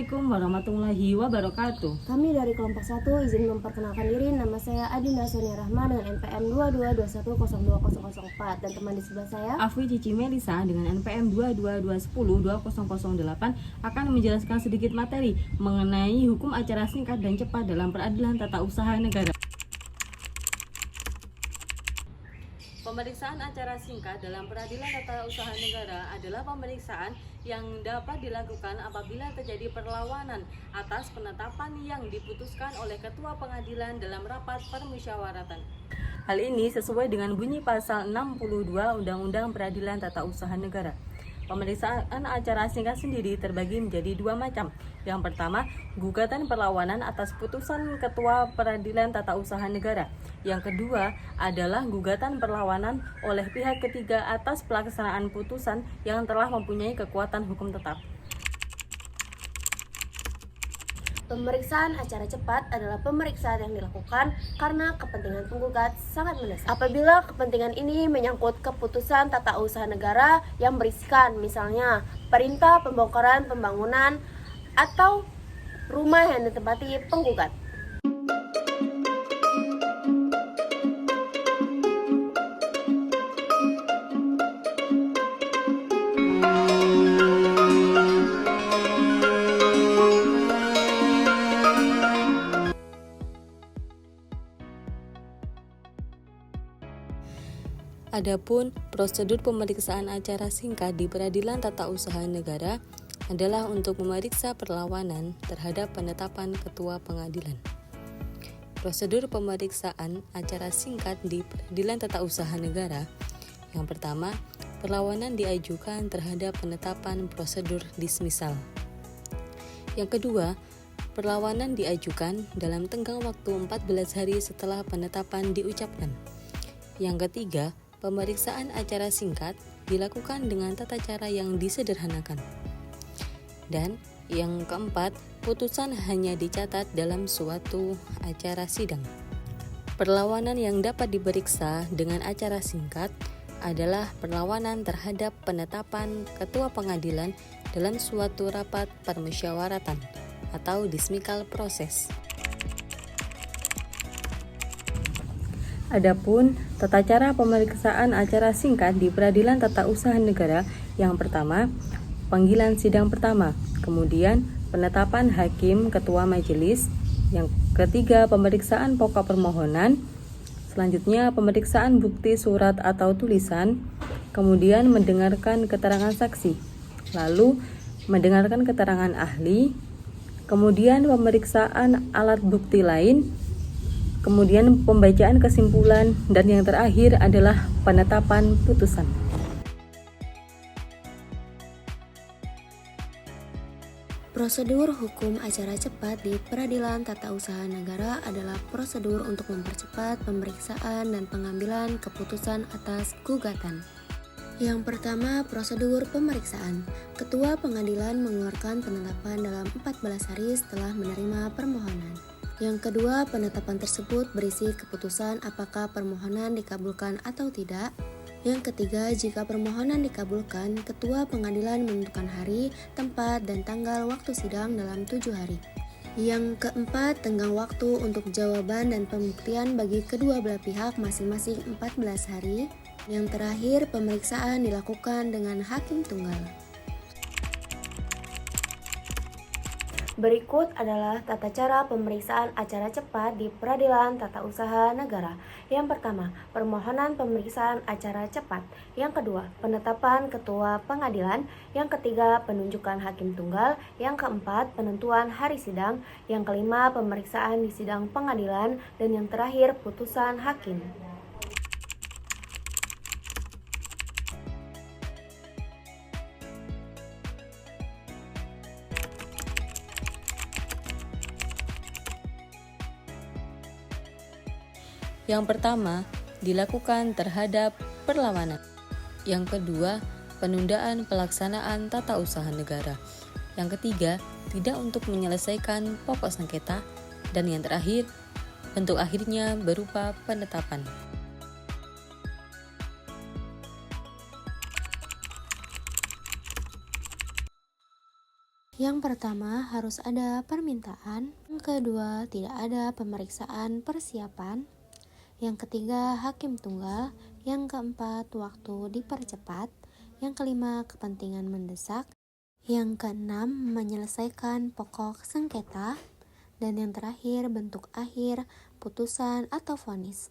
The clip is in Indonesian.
Assalamualaikum warahmatullahi wabarakatuh. Kami dari kelompok 1 izin memperkenalkan diri. Nama saya Adinda Sonia Rahma dengan NPM 22210004 dan teman di sebelah saya Afwi Cici Melisa dengan NPM 2221020008 akan menjelaskan sedikit materi mengenai hukum acara singkat dan cepat dalam peradilan tata usaha negara. Pemeriksaan acara singkat dalam peradilan tata usaha negara adalah pemeriksaan yang dapat dilakukan apabila terjadi perlawanan atas penetapan yang diputuskan oleh ketua pengadilan dalam rapat permusyawaratan. Hal ini sesuai dengan bunyi pasal 62 Undang-Undang Peradilan Tata Usaha Negara. Pemeriksaan acara singkat sendiri terbagi menjadi dua macam. Yang pertama, gugatan perlawanan atas putusan Ketua Peradilan Tata Usaha Negara. Yang kedua adalah gugatan perlawanan oleh pihak ketiga atas pelaksanaan putusan yang telah mempunyai kekuatan hukum tetap. Pemeriksaan acara cepat adalah pemeriksaan yang dilakukan karena kepentingan penggugat sangat mendesak. Apabila kepentingan ini menyangkut keputusan tata usaha negara yang berisikan misalnya perintah pembongkaran pembangunan atau rumah yang ditempati penggugat. Adapun prosedur pemeriksaan acara singkat di peradilan tata usaha negara adalah untuk memeriksa perlawanan terhadap penetapan ketua pengadilan. Prosedur pemeriksaan acara singkat di peradilan tata usaha negara. Yang pertama, perlawanan diajukan terhadap penetapan prosedur dismisal. Yang kedua, perlawanan diajukan dalam tenggang waktu 14 hari setelah penetapan diucapkan. Yang ketiga, pemeriksaan acara singkat dilakukan dengan tata cara yang disederhanakan. Dan yang keempat, putusan hanya dicatat dalam suatu acara sidang. Perlawanan yang dapat diperiksa dengan acara singkat adalah perlawanan terhadap penetapan ketua pengadilan dalam suatu rapat permusyawaratan atau dismissal proses. Adapun tata cara pemeriksaan acara singkat di peradilan tata usaha negara, yang pertama, panggilan sidang pertama, kemudian penetapan hakim ketua majelis, yang ketiga pemeriksaan pokok permohonan, selanjutnya pemeriksaan bukti surat atau tulisan, kemudian mendengarkan keterangan saksi, lalu mendengarkan keterangan ahli, kemudian pemeriksaan alat bukti lain, kemudian pembacaan kesimpulan, dan yang terakhir adalah penetapan putusan. Prosedur hukum acara cepat di peradilan tata usaha negara adalah prosedur untuk mempercepat pemeriksaan dan pengambilan keputusan atas gugatan. Yang pertama, prosedur pemeriksaan. Ketua pengadilan mengeluarkan penetapan dalam 14 hari setelah menerima permohonan. Yang kedua, penetapan tersebut berisi keputusan apakah permohonan dikabulkan atau tidak. Yang ketiga, jika permohonan dikabulkan, ketua pengadilan menentukan hari, tempat, dan tanggal waktu sidang dalam 7 hari. Yang keempat, tenggang waktu untuk jawaban dan pembuktian bagi kedua belah pihak masing-masing 14 hari. Yang terakhir, pemeriksaan dilakukan dengan hakim tunggal. Berikut adalah tata cara pemeriksaan acara cepat di peradilan tata usaha negara. Yang pertama, permohonan pemeriksaan acara cepat. Yang kedua, penetapan ketua pengadilan. Yang ketiga, penunjukan hakim tunggal. Yang keempat, penentuan hari sidang. Yang kelima, pemeriksaan di sidang pengadilan. Dan yang terakhir, putusan hakim. Yang pertama, dilakukan terhadap perlawanan. Yang kedua, penundaan pelaksanaan tata usaha negara. Yang ketiga, tidak untuk menyelesaikan pokok sengketa. Dan yang terakhir, bentuk akhirnya berupa penetapan. Yang pertama, harus ada permintaan. Yang kedua, tidak ada pemeriksaan persiapan. Yang ketiga, hakim tunggal. Yang keempat, waktu dipercepat. Yang kelima, kepentingan mendesak. Yang keenam, menyelesaikan pokok sengketa. Dan yang terakhir, bentuk akhir, putusan atau vonis.